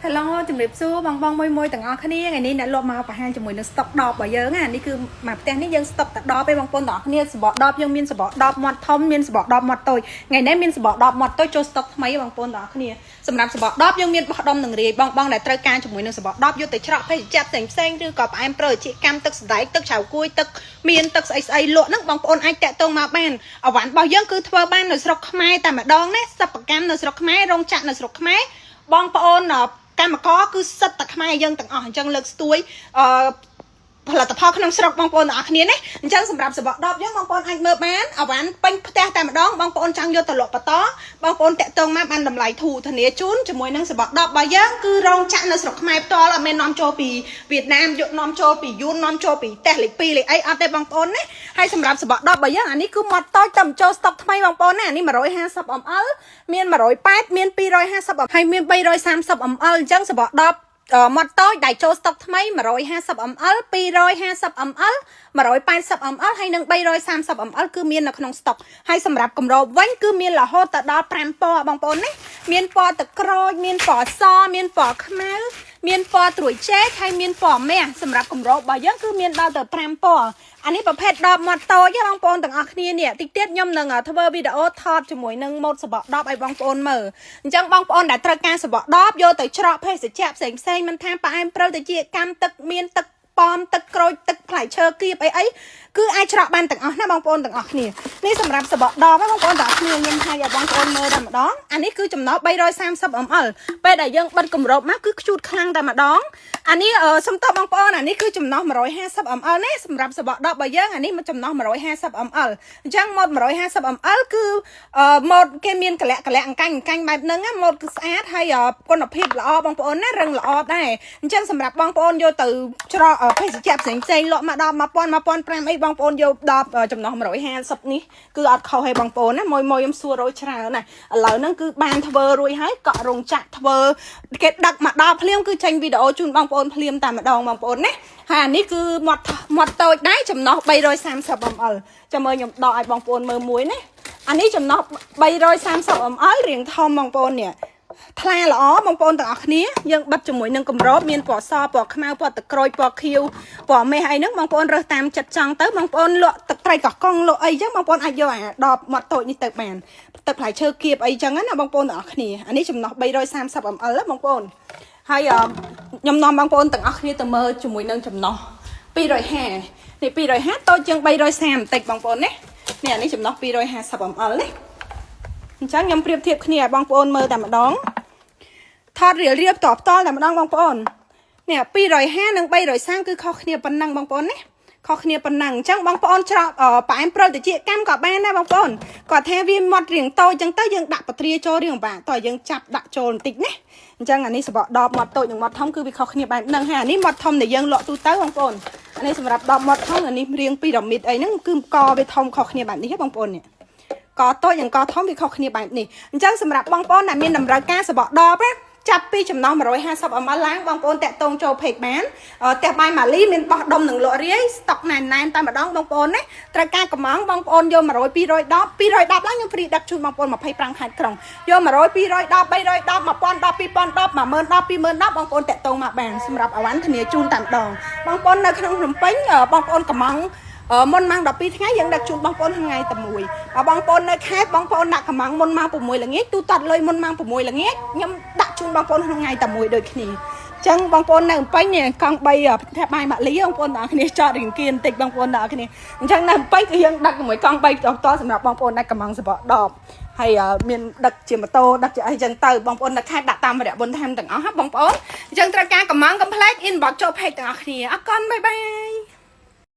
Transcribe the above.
Hello ជំរាបសួរបងបងមួយទាំងអស់គ្នាថ្ងៃនេះអ្នកលក់មកបង្ហាញជាមួយនឹង stock ដបរបស់យើងណានេះគឺមកផ្ទះនេះយើង stock តែដបទេបងប្អូនទាំងអស់គ្នាសបកដបយើងមានសបកដបមាត់ធំមានសបកដបមាត់តូចថ្ងៃនេះមានសបកដបមាត់តូចចូល stock ថ្មីបងប្អូនទាំងអស់គ្នាសម្រាប់សបកដបយើងមានបោះដុំនឹងរាយបងបងដែលត្រូវការជាមួយនឹងសបកដបយកទៅច្រកភេសជ្ជៈផ្សេងឬក៏ផ្អែមប្រជាកម្មទឹកសណ្តែកទឹកឆៅគួយទឹកមានទឹកស្អីលក់ហ្នឹងបងប្អូនអាចតាក់ទងមកបានអវ៉ាន់របស់យើងគឺធ្វើបាននៅស្រុកខ្មែរតែម្ដងណាសិប្បកម្មនៅស្រុកខ្មែររោងចក្រនៅស្រុកខ្មែរបងប្អូនកម្មករគឺសិតតែខ្មែរយើងទាំងអស់អញ្ចឹងលើកស្ទួយផលិតផលក្នុងស្រុកបងប្អូនទាំងអស់គ្នាណាអញ្ចឹងសម្រាប់សបកដបយើងបងប្អូនអាចមើលបានអវ៉ាន់ពេញផ្ទះតែម្ដងបងប្អូនចង់យកទៅលក់បន្តបងប្អូនតាក់ទងមកបានតម្លៃធូរធានាជូនជាមួយនឹងសបកដបរបស់យើងគឺរោងចក្រនៅស្រុកខ្មែរផ្ទាល់អត់មែននាំចូលពីវៀតណាមយកនាំចូលពីយួននាំចូលពីតេសលេខ2លេខអីអត់ទេបងប្អូនណាហើយសម្រាប់សបកដបរបស់យើងអានេះគឺមាត់តូចតែបញ្ចូលស្តុកថ្មីបងប្អូនណាអានេះ150 ml មាន180មាន250ហើយមាន330 ml អញ្ចឹងសបកដបមាត់តូចដែលចូលស្តុកថ្មី150 ml 250 ml 180 ml ហើយនិង330 ml គឺមាននៅក្នុងស្តុកហើយសម្រាប់កម្របវិញគឺមានរហូតដល់5ពណ៌បងប្អូនណាមានពណ៌ទឹកក្រូចមានពណ៌សមានពណ៌ខ្មៅមានពណ៌ត្រួយចេកហើយមានពណ៌មាសសម្រាប់កម្របរបស់យើងគឺមានដល់ទៅ5ពណ៌អានេះប្រភេទដបមាត់តូចបងប្អូនទាំងអស់គ្នានេះតិចទៀតខ្ញុំនឹងធ្វើវីដេអូថតជាមួយនឹងម៉ូតសបកដបឲ្យបងប្អូនមើលអញ្ចឹងបងប្អូនដែលត្រូវការសបកដបយកទៅច្រកភេសជ្ជៈផ្សេងមិនថាផ្អែមព្រិលទៅជាកម្មទឹកមានទឹកប៉មទឹកក្រូចទឹកផ្លែឈើគៀបអីគឺអាចច្រកបានទាំងអស់ណាបងប្អូនទាំងអស់គ្នានេះសម្រាប់សបកដបបងប្អូនទាំងអស់គ្នាខ្ញុំថាឲ្យបងប្អូនមើលតែម្ដងអានេះគឺចំណោះ330 ml ពេលដែលយើងបិទគម្របមកគឺខ្ជូតខ្លាំងតែម្ដងអានេះសុំតបបងប្អូនអានេះគឺចំណោះ150 ml ណាសម្រាប់សបកដបរបស់យើងអានេះមកចំណោះ150 ml អញ្ចឹងម៉ូត150 ml គឺម៉ូតគេមានកលៈអង្កាញ់បែបហ្នឹងម៉ូតគឺស្អាតហើយគុណភាពល្អបងប្អូនណារឹងល្អដែរអញ្ចឹងសម្រាប់បងប្អូនយកទៅច្រកភេសជ្ជៈផ្សេងលក់មកដល់1000 1500អីបងប្អូនយកដល់ចំណោះ150នេះគឺអត់ខុសទេបងប្អូនណាមួយខ្ញុំសួររយច្រើនណាឥឡូវហ្នឹងគឺបានធ្វើរួចហើយកក់រោងចក្រធ្វើគេដឹកមកដល់ភ្លាមគឺចេញវីដេអូជូនបងប្អូនភ្លាមតែម្ដងបងប្អូនណាហើយអានេះគឺមាត់តូចដែរចំណោះ330 ml ចាំមើលខ្ញុំដកឲ្យបងប្អូនមើលមួយណាអានេះចំណោះ330 ml រៀងធំបងប្អូននេះថ្លាល្អបងប្អូនទាំងអស់គ្នាយើងបិទជាមួយនឹងកម្របមានពណ៌សពណ៌ខ្មៅពណ៌ទឹកក្រូចពណ៌ខៀវពណ៌មាសអីហ្នឹងបងប្អូនរើសតាមចិត្តចង់ទៅបងប្អូនលក់ទឹកត្រីកោះកុងលក់អីចឹងបងប្អូនអាចយកអាដបមាត់តូចនេះទៅបានទឹកផ្លែឈើគៀបអីចឹងណាបងប្អូនទាំងអស់គ្នាអានេះចំណោះ330 ml បងប្អូនហើយខ្ញុំនាំបងប្អូនទាំងអស់គ្នាទៅមើលជាមួយនឹងចំណោះ250នេះ250តូចជាង330បន្តិចបងប្អូនណានេះអានេះចំណោះ250 ml ណាអញ្ចឹងខ្ញុំប្រៀបធៀបគ្នាឲ្យបងប្អូនមើលតែម្ដងថតរៀបតបតល់តែម្ដងបងប្អូននេះ250និង330គឺខុសគ្នាប៉ុណ្ណឹងបងប្អូនណាខុសគ្នាប៉ុណ្ណឹងអញ្ចឹងបងប្អូនច្រកផ្អែមព្រិលទៅជាកម្មក៏បានដែរបងប្អូនគាត់ថាវាមាត់រៀងតូចអញ្ចឹងទៅយើងដាក់បត្រាចូលរៀងបាក់តោះយើងចាប់ដាក់ចូលបន្តិចណាអញ្ចឹងអានេះសបកដបមាត់តូចនិងមាត់ធំគឺវាខុសគ្នាបែបហ្នឹងហើយអានេះមាត់ធំដែលយើងលក់ទូទៅបងប្អូនអានេះសម្រាប់ដបមាត់ធំអានេះរៀងពីរ៉ាមីតអីហ្នឹងគឺកវាធំខុសគ្នាបែបនេះហ៎បងប្អូននេះកតូចនិងកធំវាខុសគ្នាបែបនេះអញ្ចឹងសម្រាប់បងប្អូនដែលមានតម្រូវការសបកដបណាចាប់ពីចំណោះ150 ml ឡើងបងប្អូនតាក់ទងចូលเพจបានផ្ទះបាយម៉ាលីមានបោះដុំនឹងលក់រាយស្តុកណែនតែម្ដងបងប្អូនណាត្រូវការកំងបងប្អូនយក100 210 ឡើងខ្ញុំហ្វ្រីដឹកជូនបងប្អូន25ខេត្តក្រុងយក100 210 310 1000 10 2010 10000 20000 10បងប្អូនតាក់ទងមកបានសម្រាប់អវ៉ាន់ធានាជូនតែម្ដងបងប្អូននៅក្នុងភ្នំពេញបងប្អូនកំងមុនម៉ោង12ថ្ងៃយើងដឹកជូនបងប្អូនថ្ងៃតែមួយបងប្អូននៅខេត្តបងប្អូនដាក់កំងមុនម៉ោង6ល្ងាចទូទាត់លុយមុនម៉ោង6ល្ងាចខ្ញុំដាក់ជូនបងប្អូនថ្ងៃតែមួយដូចគ្នាអញ្ចឹងបងប្អូននៅភ្នំពេញកង់3ផ្ទះបាយម៉ាក់លីបងប្អូនទាំងអស់គ្នាចតរៀងគៀនបន្តិចបងប្អូនទាំងអស់គ្នាអញ្ចឹងនៅភ្នំពេញគឺយើងដឹកជាមួយកង់3ផ្ទាល់សម្រាប់បងប្អូនដែលកំងសបកដបហើយមានដឹកជាម៉ូតូដឹកជាអីចឹងទៅបងប្អូននៅខេត្តដាក់តាមវរៈបុណ្យធម្មទាំងអស់បងប្អូនអញ្ចឹងត្រូវការកំងកំ plate inbox ចូល page ទាំងអស់គ្នាអរគុណបាយបាយ